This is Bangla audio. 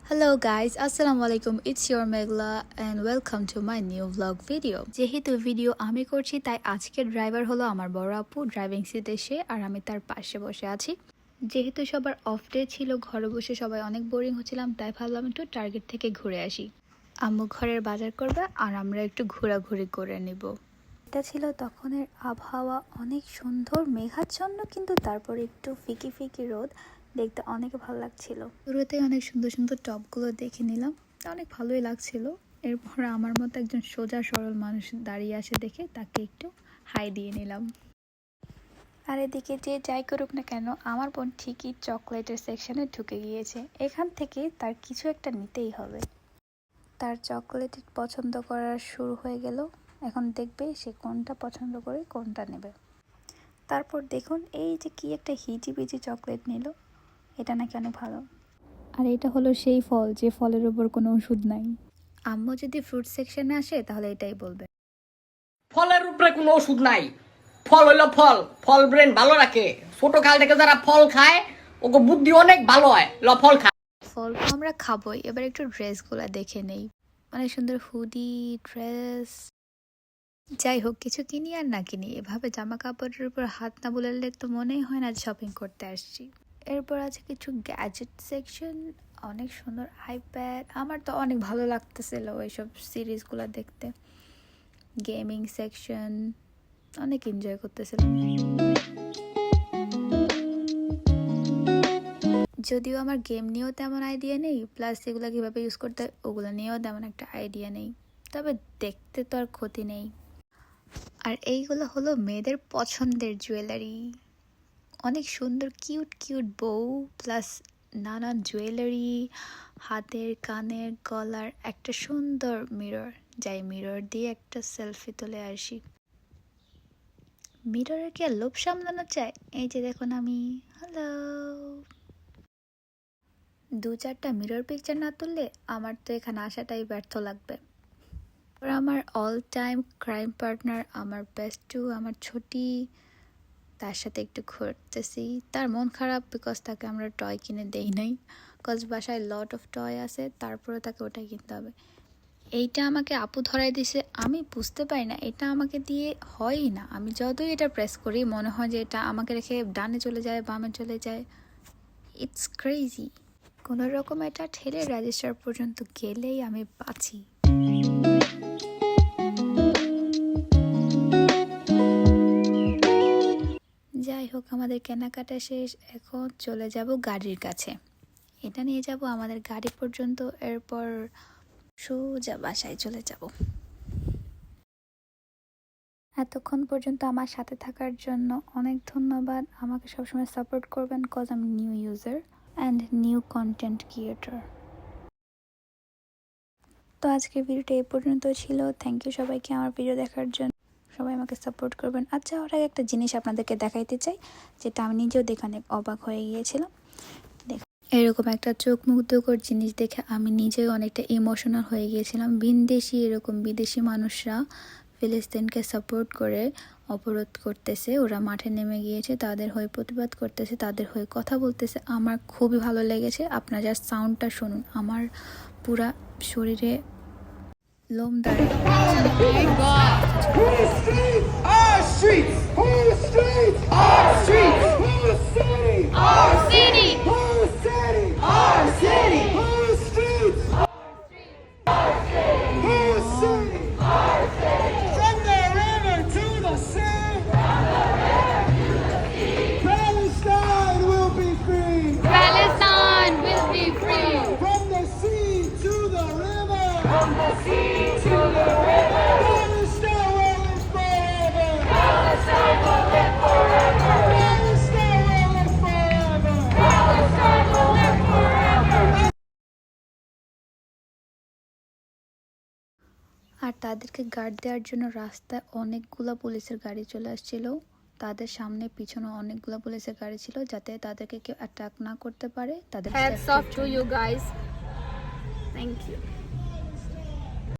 Hello guys, Assalamualaikum. It's your Megla and welcome to my new vlog video. যেহেতু ভিডিও আমি করছি তাই আজকের ড্রাইভার হলো আমার বড় আপু, ড্রাইভিং সিটে এসে আর আমি তার পাশে বসে আছি। যেহেতু সবার অফ ডে ছিল, ঘরে বসে সবাই অনেক বোরিং হচ্ছিলাম, তাই ভাবলাম একটু টার্গেট থেকে ঘুরে আসি। আম্মু ঘরের বাজার করবে আর আমরা একটু ঘোরাঘুরি করে নিব। এটা ছিল তখনের আবহাওয়া, অনেক সুন্দর মেঘাচ্ছন্ন, কিন্তু তারপরে একটু ফিকি ফিকি রোদ, দেখতে অনেক ভালো লাগছিল। শুরুতেই অনেক সুন্দর সুন্দর টপগুলো দেখে নিলাম, অনেক ভালোই লাগছিল। এরপর আমার মতো একজন সোজা সরল মানুষ দাঁড়িয়ে আসে দেখে তাকে একটু হাই দিয়ে নিলাম। আর এদিকে যে যাই করুক না কেন, আমার বোন ঠিকই চকলেটের সেকশনে ঢুকে গিয়েছে। এখান থেকে তার কিছু একটা নিতেই হবে। তার চকলেট পছন্দ করা শুরু হয়ে গেল। এখন দেখবে সে কোনটা পছন্দ করে কোনটা নেবে। তারপর দেখুন এই যে কি একটা হিজিবিজি চকলেট নিল, এটা নাকি অনেক ভালো। আর এটা হলো সেই ফল যে ফলের উপর কোনো ওষুধ নাই। আম্মু যদি ফ্রুট সেকশনে আসে তাহলে এটাই বলবে, ফলের উপরে কোনো ওষুধ নাই। ফল হইলো ফল, ফল ব্রেন ভালো রাখে। ছোট কাল থেকে যারা ফল খায় ওকে বুদ্ধি অনেক ভালো হয়। ফল খায়। ফল তো আমরা খাবোই। এবার একটু ড্রেসগুলা দেখে নেই, অনেক সুন্দর হুডি ড্রেস। যাই হোক, কিছু কিনি আর না কিনি, এভাবে জামা কাপড়ের উপর হাত না বুলালে তো মনেই হয় না শপিং করতে আসছি। এরপর আছে কিছু গ্যাজেট সেকশন, অনেক সুন্দর আইপ্যাড। আমার তো অনেক ভালো লাগতেছিল ওইসব সিরিজগুলো দেখতে। গেমিং সেকশন, অনেক এনজয় করতেছিলাম। যদিও আমার গেম নিয়েও তেমন আইডিয়া নেই, প্লাস এগুলো কীভাবে ইউজ করতে হয় ওগুলো নিয়েও তেমন একটা আইডিয়া নেই, তবে দেখতে তো আর ক্ষতি নেই। আর এইগুলো হলো মেয়েদের পছন্দের জুয়েলারি, অনেক সুন্দর কিউট কিউট বউ, প্লাস নানান জুয়েলারি, হাতের কানের গলার, একটা সুন্দর মিরর, যাই মিরর দিয়ে একটা সেলফি তুলে আসি। মিররের কি আর লোভ সামলানো চায়? এই যে দেখুন আমি, হ্যালো। 2-4টা মিরর পিকচার না তুললে আমার তো এখানে আসাটাই ব্যর্থ লাগবে। আমার অল টাইম ক্রাইম পার্টনার, আমার বেস্টু, আমার ছোটি, তার সাথে একটু ঘুরতেছি। তার মন খারাপ বিকজ তাকে আমরা টয় কিনে দেই নাই, বিকজ বাসায় লট অফ টয় আছে, তারপরে তাকে ওটাই কিনতে হবে। এইটা আমাকে আপু ধরাই দিছে, আমি বুঝতে পারি না, এটা আমাকে দিয়ে হয়ই না। আমি যতই এটা প্রেস করি মনে হয় যে এটা আমাকে রেখে ডানে চলে যায়, বামে চলে যায়। It's crazy. কোনো রকম এটা ঠেলে রেজিস্টার পর্যন্ত গেলেই আমি বাঁচি। যাই হোক, আমাদের কেনাকাটা শেষ, এখন চলে যাব গাড়ির কাছে। এটা নিয়ে যাব আমাদের গাড়ি পর্যন্ত, এরপর সোজা বাসায় চলে যাব। এতক্ষণ পর্যন্ত আমার সাথে থাকার জন্য অনেক ধন্যবাদ। আমাকে সবসময় সাপোর্ট করবেন, কজ আমি new user and new content creator. তো আজকের ভিডিওটা এই পর্যন্ত ছিল। থ্যাংক ইউ সবাইকে আমার ভিডিও দেখার জন্য, সবাই আমাকে সাপোর্ট করবেন। আচ্ছা, ওর আগে একটা জিনিস আপনাদেরকে দেখাইতে চাই, যেটা আমি নিজেও দেখে অনেক অবাক হয়ে গিয়েছিলাম। এরকম একটা চোখ মুগ্ধকর জিনিস দেখে আমি নিজেও অনেকটা ইমোশনাল হয়ে গিয়েছিলাম। ভিনদেশি এরকম বিদেশি মানুষরা ফিলিস্তিনকে সাপোর্ট করে অবরোধ করতেছে, ওরা মাঠে নেমে গিয়েছে, তাদের হয়ে প্রতিবাদ করতেছে, তাদের হয়ে কথা বলতেছে। আমার খুবই ভালো লেগেছে। আপনারা জাস্ট সাউন্ডটা শুনুন, আমার পুরা শরীরে লোম আর তাদেরকে গার্ড দেওয়ার জন্য রাস্তায় অনেকগুলো পুলিশের গাড়ি চলে আসছিল। তাদের সামনে পিছনে অনেকগুলো পুলিশের গাড়ি ছিল, যাতে তাদেরকে কেউ অ্যাটাক না করতে পারে। তাদের hats off to you guys, thank you.